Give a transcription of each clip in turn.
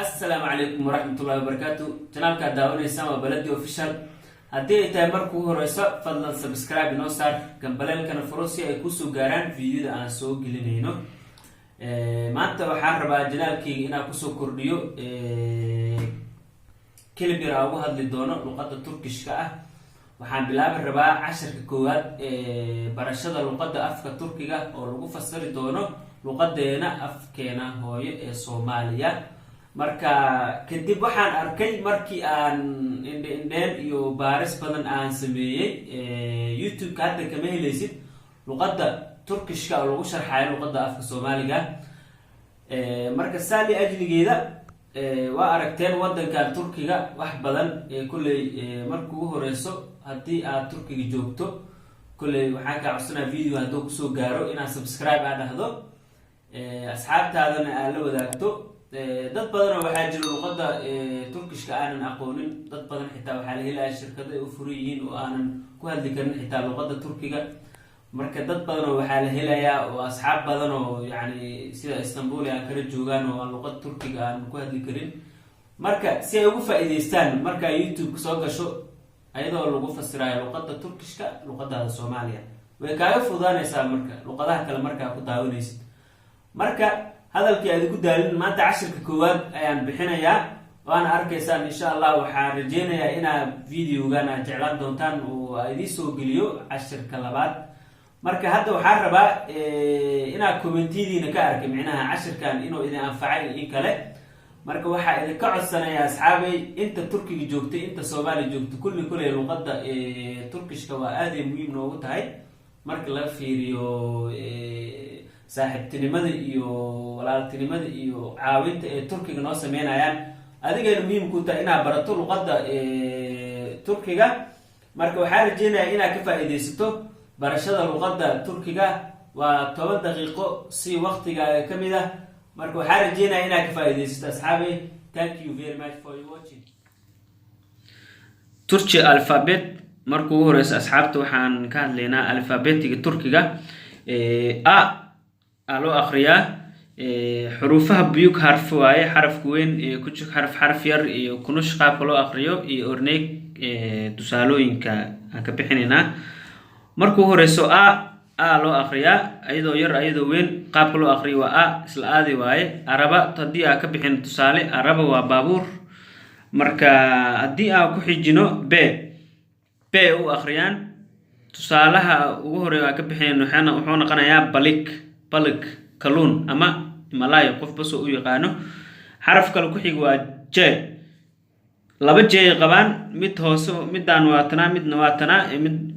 السلام عليكم ورحمة الله وبركاته. channel ka daawanaysan waa Baladi Official. Haddii ay tahay markuu horeyso fadlan subscribe inoo saar gambaleelkana furo si ay ku soo gaaraan videoda aan soo gelinayno. Maanta waxaan rabaa channelkayga inaan ku soo kordhiyo kelib yar aan ugu hadli doono luqadda Turkishka ah. Waxaan bilaabi rabaa casharka koowaad barashada luqadda afka Turkiga oo lagu fasiri doono luqadeena afkeena hooyo ee Soomaaliya. marka kadib waxaan arkay markii aan indheen iyo baaris badan aan sameeyay YouTube ka hadda kama helaysid luqadda Turkishka oo lagu sharxayo luqadda afka Soomaaliga. marka saali ajligeeda waa aragteen wadankan Turkiga wax badan kulay markuu horeyso haddii aad Turkiga joogto kulay waxaan ka codsanaa video hadduu ku soo gaaro inaad subscribe aad dhahdo asxaabtaadana aad la wadaagto. dad badan waxaa jira luqadda Turkishka aanan aqoonin, dad badan xitaa waxaa la helayaa shirkado ay u furan yihiin oo aanan ku hadli karin xitaa luqadda Turkiga. marka dad badan waxaa la helayaa oo asxaab badan oo yani sida Istanbul ay kala joogaan oo aan luqadda Turkiga aan ku hadli karin. marka si ay ugu faa'iideystaan marka YouTube soo gasho ayadoo lagu fasirayo luqadda Turkishka luqadda Soomaaliya way kaaga fududaanaysaa marka luqadaha kale marka ku daawanaysid. marka hadalkii aad ku daalin maanta casharka koowaad ayaan bixinayaa waan arkaysaan insha Allah. waxaan rajeynayaa inaad videogan aad jeclaan doontaan oo ay idin soo geliyo casharka labaad. marka hadda waxaan rabaa inaad commentiyadiina ka arkay micnaha casharkan inuu idin anfacay in kale. marka waxaa idin ka codsanayaa asxaabay inta Turkiga joogtay inta Soomaaliya joogtay kulli luqadda Turkishka waa aad ay muhiim noogu tahay marka la fiiriyo saaxiibtinimada iyo walaaltinimada iyo caawinta ee Turkiga noo sameynayaan. adigana muhiim ku tahay inaad barato luqadda Turkiga. marka waxaan rajeynayaa inaad ka faa'iideysato barashada luqadda Turkiga waa 10 daqiiqo si waqtigaaga ka mid ah. marka waxaan rajeynayaa inaad ka faa'iideysato asxaabay. thank you very much for watching. Turkish alphabet markuu horeyso asxaabta waxaan ka hadlaynaa alfabetiga Turkiga. a loo akhriyaa xuruufaha buyuk harf waaye xarafka weyn ku jiro xarf yar iyo kunush qaabka loo akhriyo iyo orneeg tusaalooyinka aan ka bixinaynaa. markuu horeyso a loo akhriyaa ayadoo yar ayadoo weyn qaabka loo akhriyo waa a isla aadi waaye. araba haddii aan ka bixin tusaale araba waa baabuur. marka haddii aan ku xijino b u akhriyaan tusaalaha ugu horeeya aan ka bixin wuxuu noqonayaa balik kalluun ama malaayo qof bas oo u yaqaano. xaraf kale ku xig waa j. laba j qabaan mid hoose midaan waa tanaa midna waa tanaa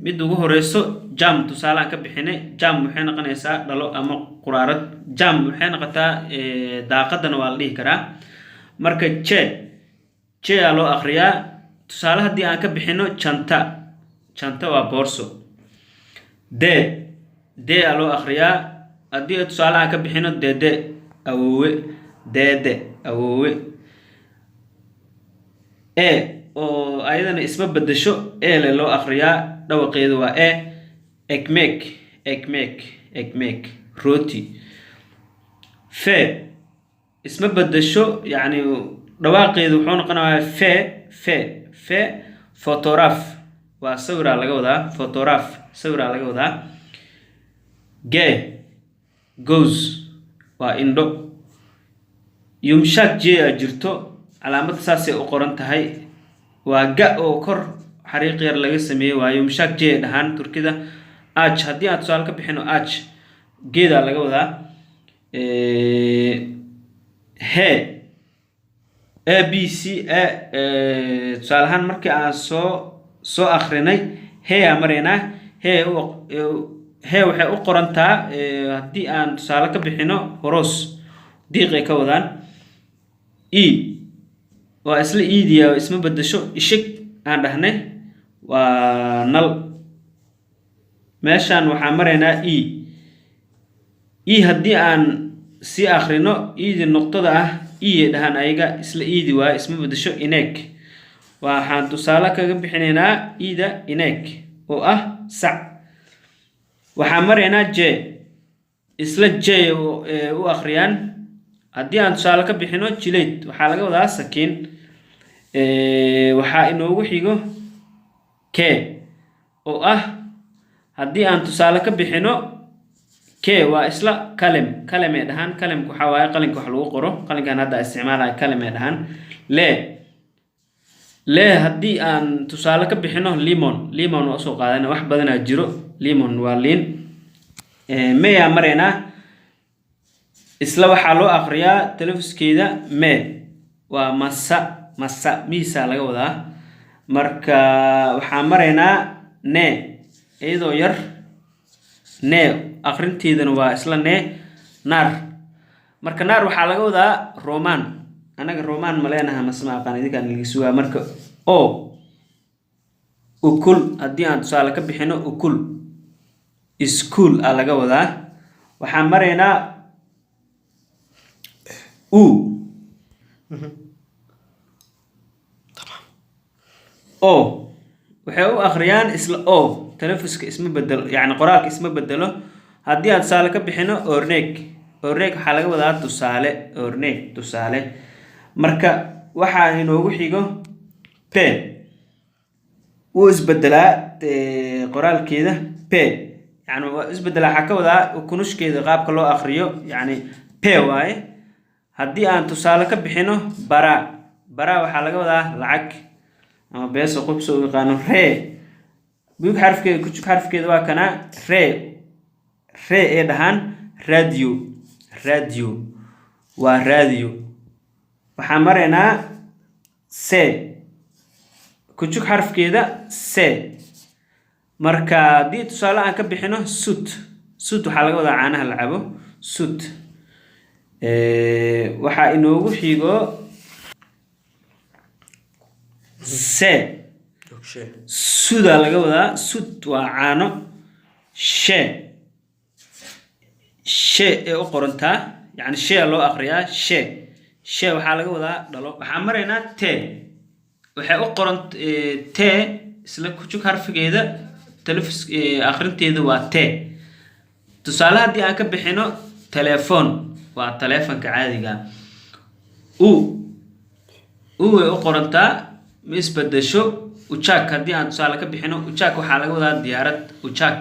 mid ugu horeyso jam tusaale aan ka bixinay jam waxay noqonaysaa dhalo ama quraarad. jam waxay noqotaa daaqadana waa la dhihi karaa. marka j loo akhriyaa tusaale haddii aan ka bixino janta waa boorso. d loo akhriyaa haddii tusaale aan ka bixino dede awoowe. oo ayadana isma bedesho le loo akhriyaa dhawaqeedu waa ekmek roti. isma bedesho yani dhawaaqeedu wuxuu noqonayaa fe photograph waa sawira laga wadaa sawira laga wadaa. goes waa indho. yumshak j jirto calaamad saasay u qoran tahay waa ga oo kor xariiq yar laga sameeyay waa yumshak j dhahan Turkida. haddii aan tusaale ka bixino geeda laga wadaa. abc tusaale ahaan markii aan soo akhrinay aan maraynaa waxay u qorantaa haddii aan tusaale ka bixino horos diiqay ka wadaan. waa isla iidiya isma bedesho. ishig aan dhahnay waa nal. meeshaan waxaan maraynaa haddii aan sii akhrino iidi noqtada ah dhahan ayaga isla iidi waa isma bedesho. ineeg waxaan tusaale kaga bixinaynaa ineeg oo ah sac. waxaan maraynaa j isla j u akhriyaan haddii aan tusaale ka bixino jilate waxaa laga wadaa sakiin. waxaa inoogu xigo k oo ah haddii aan tusaale ka bixino k waa isla kalem ee dhahan. kalemku waxaa waaye qalinka wax lagu qoro. qalinkan hadda isticmaalayo kalem ee dhahan. le haddii aan tusaale ka bixino limon waa soo qaadana. wax badanaa jiro. limon waa liin. meyaa maraynaa isla waxaa loo aqriyaa talafuskeeda me waa masa miisa laga wadaa. marka waxaan maraynaa ne iyadoo yar ne aqrinteedana waa isla ne naar. marka naar waxaa laga wadaa roman. anaga roman ma leenaha masma aqaan idinkaan laga sugaa. marka o ukul haddii aan tusaale ka bixino ukul school aa laga wadaa. waxaan maraynaa o waxay u akhriyaan isla o talafuska isma bedelo yacni qoraalka isma bedelo. haddii aan tusaale ka bixino orneg waxaa laga wadaa tusaale. marka waxaa inoogu xigo p wuu isbedelaa qoraalkeeda p yani waa isbedelaa. waxaa ka wadaa kunushkeeda qaabka loo akhriyo yani p waaye. haddii aan tusaale ka bixino bara waxaa laga wadaa lacag ama beeso qofso u yaqaano. bug xarfkeeda waa kana ee dhahaan radio waa radio. waxaan maraynaa c kujug xarfkeeda c. marka haddii tusaale aan ka bixino sut waxaa laga wadaa caanaha la cabo sut. waxaa inoogu xigo c sudaa laga wadaa. sud waa caano. she ee u qorantaa yani shea loo aqriyaa she waxaa laga wadaa dhalo. waxaan maraynaa t waxay u qoran t isla kujug harfigeeda talafus aqrinteeda waa t. tusaale haddii aan ka bixino telefoon waa taleefanka caadiga. way u qorantaa ma isbedesho. ujak haddii aan tusaale ka bixino ujak waxaa laga wadaa diyaarad. ujak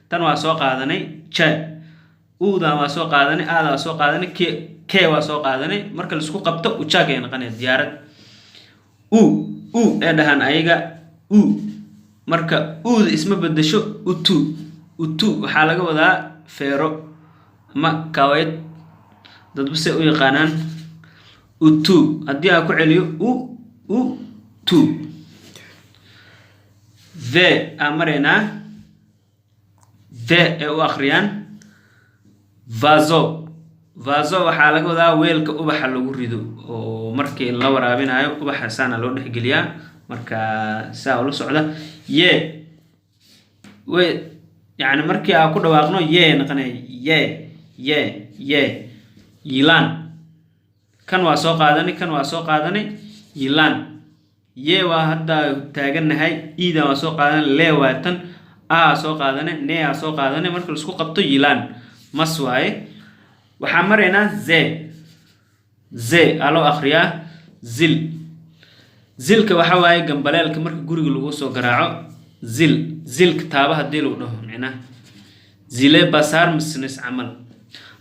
tan waa soo qaadanay. udan waa soo qaadanay. aada waa soo qaadanay. k waa soo qaadanay. marka laisku qabto ujak ay noqonaya diyaarad. ee dhahan ayaga marka uda isma bedesho. utu waxaa laga wadaa feero ama kawayd dadba se u yaqaanaan. utu haddii aan ku celiyo tu ve aan maraynaa ve ee u akhriyaan vazo waxaa laga wadaa weelka ubaxa lagu rido oo markii la waraabinayo ubaxa saana loo dhexgeliyaa. marka saa ula socda yani markii aan ku dhawaaqno noqonaya yilaan. kan waa soo qaadanay yilaan. waa hadda taagannahay. iidan waa soo qaadanay. lee waa tan. soo qaadanay. nee soo qaadanay. marka laisku qabto yilaan mas waaye. waxaan maraynaa z aa loo akhriyaa zilka waxa waaye gambaleelka marka guriga lagu soo garaaco. zilka taaba haddii lagu dhaho micnaha zile basaar misnis camal.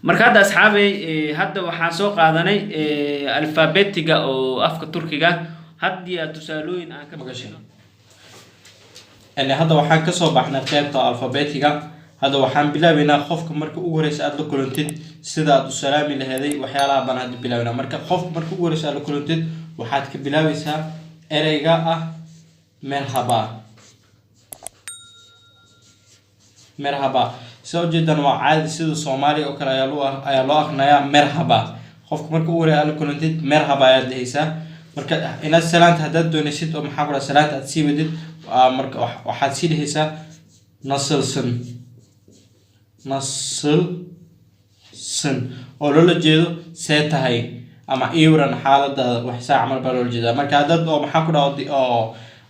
marka hadda asxaabay hadda waxaan soo qaadanay alfabetiga oo afka turkiga. haddii aad tusaalooyin aan ka magashay hadda waxaan kasoo baxnay qaybta alfabetiga. hadda waxaan bilaabaynaa qofka marka ugu horeysa aad la kulantid sida aad u salaami laheeday waxyaalaha baan hadda bilaabaynaa. marka qofka marka ugu horeysa aad la kulantid waxaad ka bilaabaysaa ereyga ah merhaba. soo jeedan waa caadi sida Soomaaliya oo kale ayaa loo aqrinayaa merhaba. qofka marka ugu horeysa aad la kulantid merhaba ayaad dhehaysaa. marka inaad salaanta haddaad doonaysid oo maxaa ku dhaha salaanta aad sii wadid marka waxaad sii dhehaysaa nasilsan oo loola jeedo see tahay ama iwran xaaladaada wax saa camal baa loola jeedaa. marka haddaad oo maxaa ku dhaha oo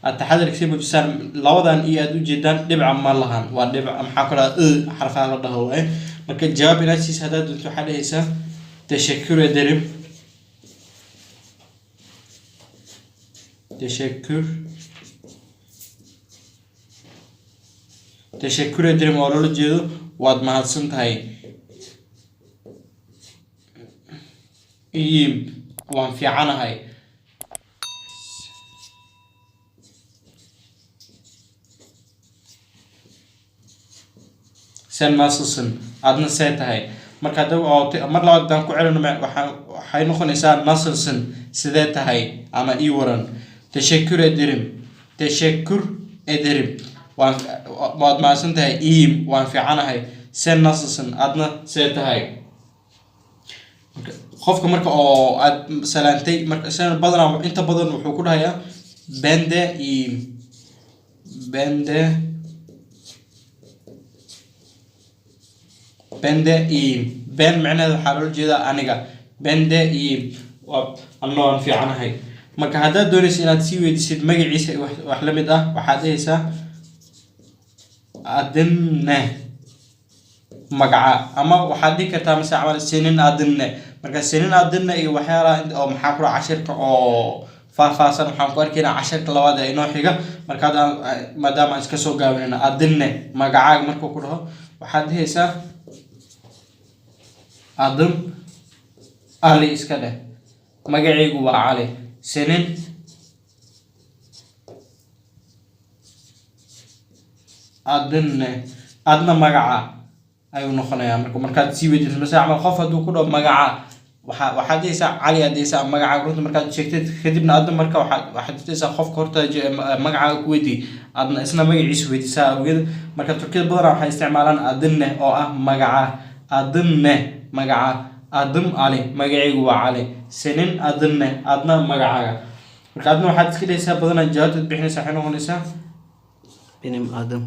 aad taxadarka sii muujisaan labadan iyo aad ujeedaan dhibca ma lahan waa dhibca maxaa ku dhaha xarfaha la dhaho waaye. marka jawaab inaad siisa haddaad doonto waxaad dhehaysaa Teşekkür ederim. Teşekkür ederim oo loola jeedo waad mahadsan tahay. iyim waan fiicanahay. sen nasılsın adna see tahay. marka hadda mar labaad baan ku celino waxay noqonaysaa nasılsın sidee tahay ama ii waran. Teşekkür ederim waad mahadsan tahay. iyim waan fiicanahay. sen nasılsın adna see tahay. qofka marka oo aad salaantay marka san badan inta badan wuxuu ku dhahayaa bende iyim. ben macnaheedu waxaa loola jeedaa aniga. bende iyim anna waan fiicanahay. marka haddaad doonaysa inaad sii weydiisid magaciisa wax la mid ah waxaad dhahaysaa adinne magaca, ama waxaad dhihi kartaa mase camal senin adinne. marka senin adinne iyo waxyaalaha oo maxaa ku dhaca cashirka oo faahfaahsan waxaan ku arkaynaa cashirka labaad ee inoo xiga. marka hadda maadaama aan iska soo gaabinayna adinne magacaaga markuu ku dhaho waxaad dhahaysaa adim ali iska dheh magacaygu waa cali. senin adinne adna magaca ayuu noqonayaa. markaad sii weydiiso mase camal qof hadduu ku dhaho magaca waxaad dhahaysaa cali aad dhahaysaa magacaaga runta markaad sheegtay kadibna adna marka waxaad dhahaysaa qofka horta magacaaga ku weydii adna isna magaciisa weydiisaa awgeed. marka turkiyada badanaa waxay isticmaalaan adinne oo ah magaca. adinne magaca. adim ali magacaygu waa cali. senin adinne adna magacaaga. marka adna waxaad iska dhahaysaa badanaa jawaabtaad bixinaysa waxay noqonaysaa benim adım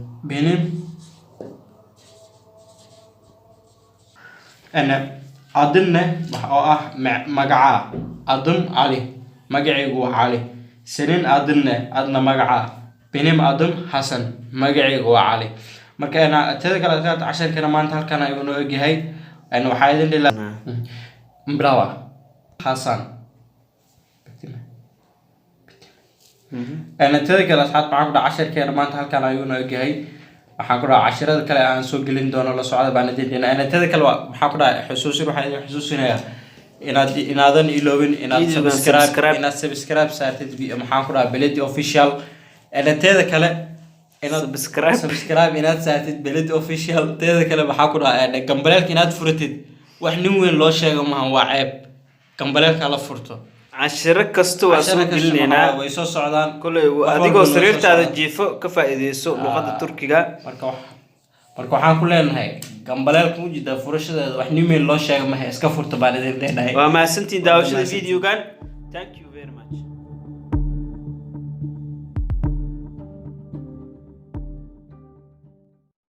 adinne oo ah magaca. adim ali magacaygu waa cali. senin adinne adna magaca. benim adım xasan magacaygu waa cali. marka teeda kale casharkana maanta halkan ayuu noo egyahay. waxaa idin dhila mbrawa xasan. teeda kale asxaab maxaa ku dhaca casharkeena maanta halkan ayuu noo egyahay. waxaan ku dhaca cashirada kale aan soo gelin doono la socda baan idin dhina. teeda kale maxaa ku dhaca waxaa idin xusuusinayaa inaadan iloobin inaad subscribe saartid maxaan ku dhaca Beledi official. teeda kale subscribe inaad saartid Beledi official. teeda kale maxaa ku dhaca gambaleelka inaad furatid wax nin weyn loo sheego maahan waa ceeb. gambaleelka la furto cashiro kasta waa soo gelinaynaa way soo socdaan kulay adigoo sariirtaada jiifo ka faa'iideyso luqadda turkiga. marka waxaan ku leenahay gambaleelka mujida furashadeeda wax nin weyn loo sheego maahan iska furto baan idin leenahay. waa mahadsantiin daawashada videogan. Thank you very much.